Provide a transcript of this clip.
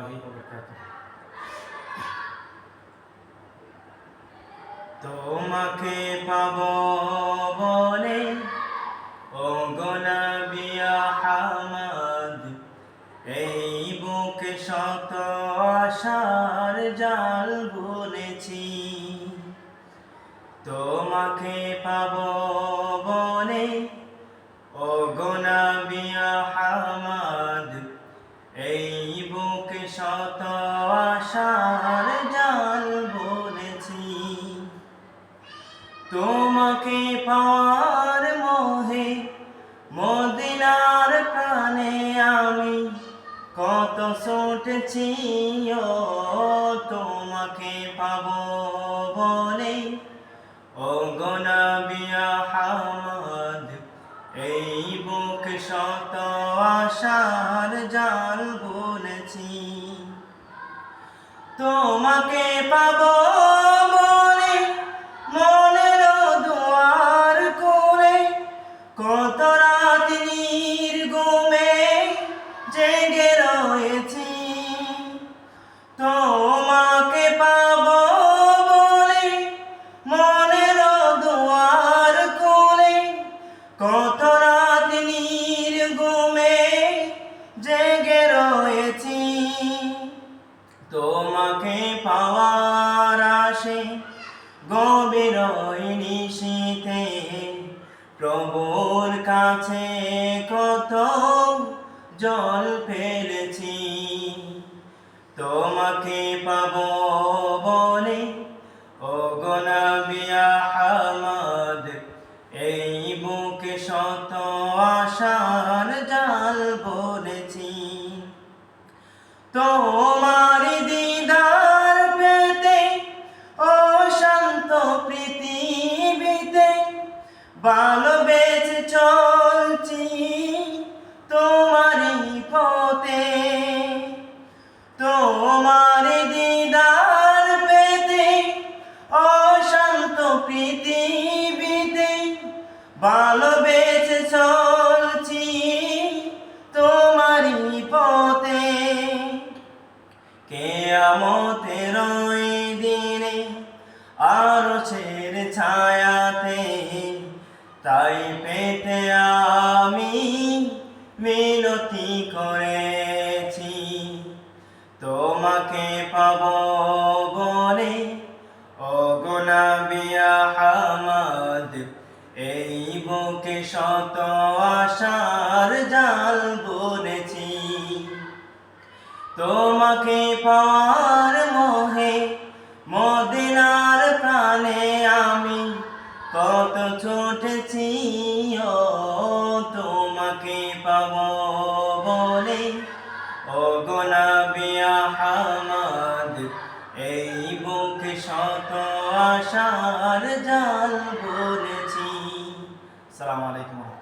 রাহমাতুল্লাহি ওয়া বারাকাতুহু। তোমাকে পাবো বলে ওগো নবী আহমদ, এই বুকে শত আশার জাল বুনেছি। তোমাকে পাবো বলে ওগো নবী আহমদ, এই বুকে শত আশার জাল বুনেছি। তোমাকে পাওয়ার মোহে মদিনার প্রাণে আমি কত ছুটেছি। ও তোমাকে পাবো বলে ওগো নবী আহমদ, এই বুকে শত আশার জাল বুনেছি। তোমাকে পাবো বলে মনের দুয়ার কোণে কত রাত নির্ঘুমে জেগে রয়েছি। তোমাকে পাবো বলে মনের দুয়ার কোণে কত রাত নির্ঘুমে জেগে রয়েছি। তোমাকে পাওয়ার আশে গভীর নিশীথে প্রভুর কাছে কত জল ফেলেছি। তোমাকে পাবো বলে ওগো নবী আহমদ, এই বুকে শত আশার জাল বুনেছি। তোমার দিদার পেতে ও শান্ত পৃথিবীতে ভালোবেসে চলছি তোমারই পথে। তোমার দিদার পেতে ও শান্ত পৃথিবীতে ভালোবেসে চলছি তোমারই পথে। কিয়ামতের ওই দিনে আরশের ছায়াতে তাই পেতে আমি মিনতি করেছি। তোমাকে পাবো বলে ওগো নবী আহমদ, এই বুকে শত আশার জাল বুনেছি। তোমাকে পাওয়ার মোহে মদিনার প্রাণে আমি কত ছুটেছি। ও তোমাকে পাবো বলে ওগো নবী আহমদ, এই বুকে শত আশার জাল বুনেছি। আসসালামু আলাইকুম।